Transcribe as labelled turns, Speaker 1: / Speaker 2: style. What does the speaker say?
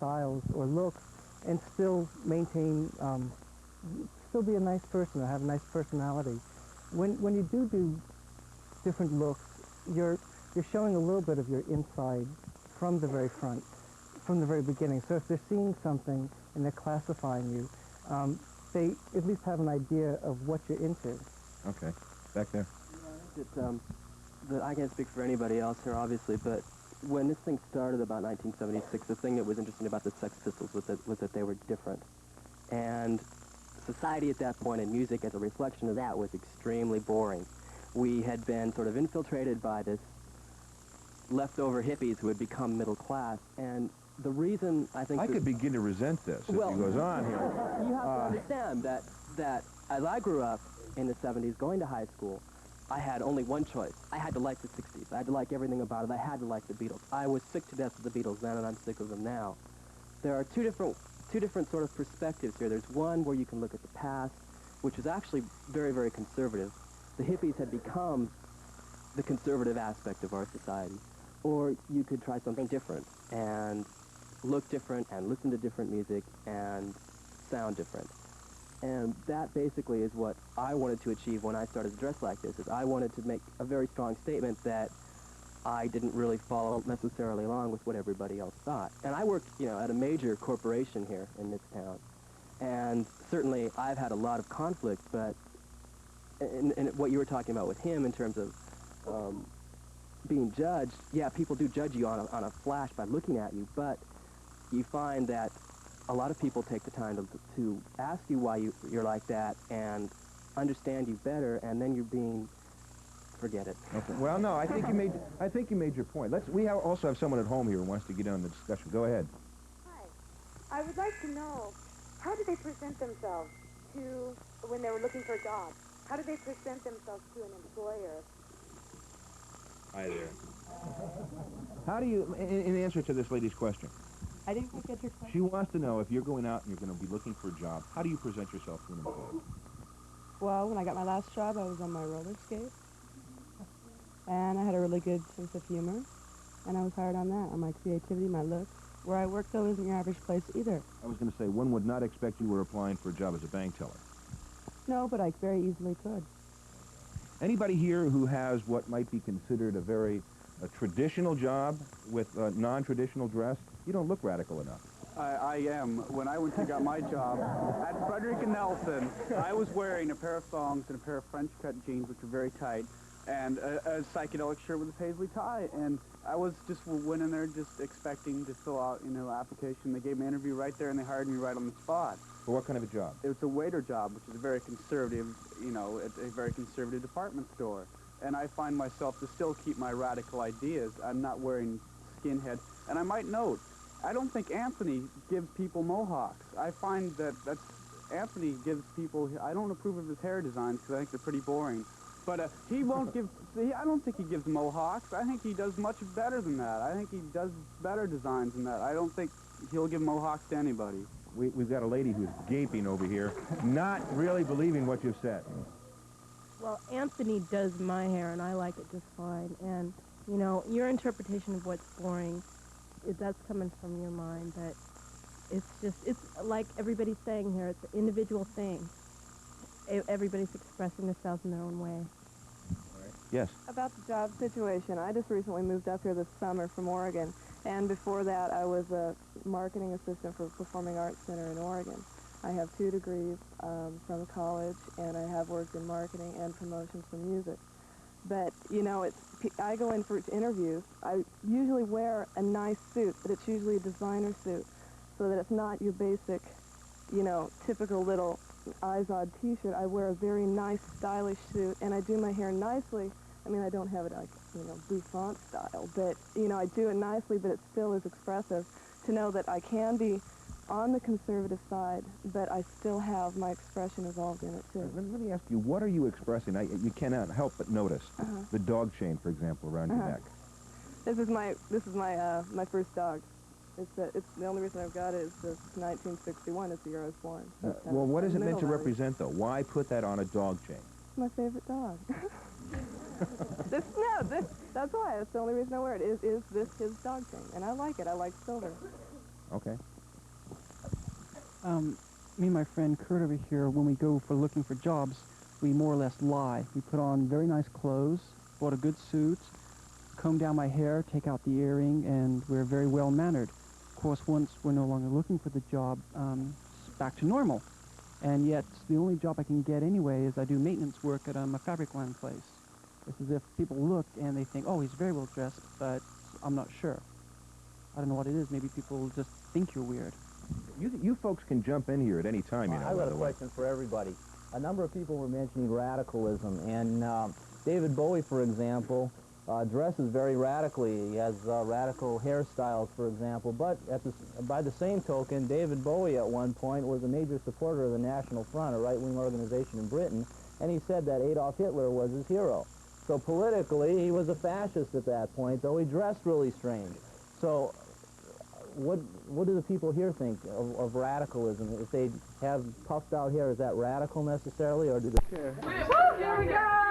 Speaker 1: styles or looks and still maintain, still be a nice person or have a nice personality. When you do different looks, you're showing a little bit of your inside from the very front, from the very beginning. So if they're seeing something and they're classifying you, they at least have an idea of what you're into.
Speaker 2: Okay, back there.
Speaker 3: That I can't speak for anybody else here, obviously, but when this thing started about 1976, the thing that was interesting about the Sex Pistols was that they were different. And society at that point, and music as a reflection of that, was extremely boring. We had been sort of infiltrated by this leftover hippies who had become middle class, and the reason I think...
Speaker 2: I could begin to resent this as he goes on here.
Speaker 3: You have to understand that as I grew up in the 70s, going to high school, I had only one choice. I had to like the 60s. I had to like everything about it. I had to like the Beatles. I was sick to death of the Beatles then, and I'm sick of them now. There are two different sort of perspectives here. There's one where you can look at the past, which is actually very, very conservative. The hippies had become the conservative aspect of our society. Or you could try something different and look different and listen to different music and sound different. And that basically is what I wanted to achieve when I started to dress like this, is I wanted to make a very strong statement that I didn't really follow necessarily along with what everybody else thought. And I worked, at a major corporation here in this town. And certainly I've had a lot of conflict, but and what you were talking about with him in terms of being judged, yeah, people do judge you on a flash by looking at you, but you find that a lot of people take the time to ask you why you're like that and understand you better, and then you're being... Forget it.
Speaker 2: Okay. Well, no, I think you made your point. We also have someone at home here who wants to get in on the discussion. Go ahead.
Speaker 4: Hi. I would like to know, how did they present themselves when they were looking for a job? How did they present themselves to an employer?
Speaker 2: Hi there. How do you, in answer to this lady's question,
Speaker 5: I didn't quite get your question.
Speaker 2: she wants to know if you're going out and you're going to be looking for a job, how do you present yourself to an employer?
Speaker 5: Well, when I got my last job, I was on my roller skate. And I had a really good sense of humor. And I was hired on that, on my creativity, my looks. Where I work, though, isn't your average place either.
Speaker 2: I was going to say, one would not expect you were applying for a job as a bank teller.
Speaker 5: No, but I very easily could.
Speaker 2: Anybody here who has what might be considered a traditional job with non-traditional dress? You don't look radical enough.
Speaker 6: I am. When I went to get my job at Frederick and Nelson, I was wearing a pair of thongs and a pair of French cut jeans, which were very tight, and a psychedelic shirt with a paisley tie. And I was just went in there just expecting to fill out, application. They gave me an interview right there, and they hired me right on the spot.
Speaker 2: For what kind of a job?
Speaker 6: It was a waiter job, which is a very conservative, a very conservative department store. And I find myself to still keep my radical ideas. I'm not wearing skinhead. And I might note, I don't think Anthony gives people mohawks. I find that Anthony gives people, I don't approve of his hair designs because I think they're pretty boring. But he won't give, I don't think he gives mohawks. I think he does much better than that. I think he does better designs than that. I don't think he'll give mohawks to anybody.
Speaker 2: We've got a lady who's gaping over here, not really believing what you've said.
Speaker 7: Well, Anthony does my hair, and I like it just fine. And, your interpretation of what's boring, that's coming from your mind, but it's like everybody's saying here, it's an individual thing. Everybody's expressing themselves in their own way.
Speaker 2: Yes.
Speaker 5: About the job situation, I just recently moved up here this summer from Oregon, and before that I was a marketing assistant for Performing Arts Center in Oregon. I have 2 degrees from college, and I have worked in marketing and promotions for music. But, I go in for interviews. I usually wear a nice suit, but it's usually a designer suit, so that it's not your basic, typical little Izod t-shirt. I wear a very nice, stylish suit, and I do my hair nicely. I mean, I don't have it like, bouffant style, but, I do it nicely, but it still is expressive to know that I can be on the conservative side, but I still have my expression involved in it, too.
Speaker 2: Let me ask you, what are you expressing? You cannot help but notice the dog chain, for example, around your neck.
Speaker 5: This is my my first dog. It's the only reason I've got it is it's 1961. It's the year I was born.
Speaker 2: Well, what is it meant to represent, though? Why put that on a dog chain?
Speaker 5: It's my favorite dog. That's why. That's the only reason I wear it. Is this his dog chain? And I like it. I like silver.
Speaker 2: Okay.
Speaker 8: Me and my friend Kurt over here, when we go for looking for jobs, we more or less lie. We put on very nice clothes, bought a good suit, comb down my hair, take out the earring, and we're very well-mannered. Of course, once we're no longer looking for the job, it's back to normal. And yet, the only job I can get anyway is I do maintenance work at a fabric land place. It's as if people look and they think, oh, he's very well dressed, but I'm not sure. I don't know what it is. Maybe people just think you're weird.
Speaker 2: You folks can jump in here at any time, you know,
Speaker 9: I've
Speaker 2: by
Speaker 9: got a
Speaker 2: the way.
Speaker 9: question for everybody. A number of people were mentioning radicalism, and David Bowie, for example, dresses very radically. He has radical hairstyles, for example, but by the same token, David Bowie at one point was a major supporter of the National Front, a right-wing organization in Britain, and he said that Adolf Hitler was his hero. So politically, he was a fascist at that point, though he dressed really strange. So what do the people here think of radicalism? If they have puffed out hair, is that radical necessarily, or do they...
Speaker 10: Here we go!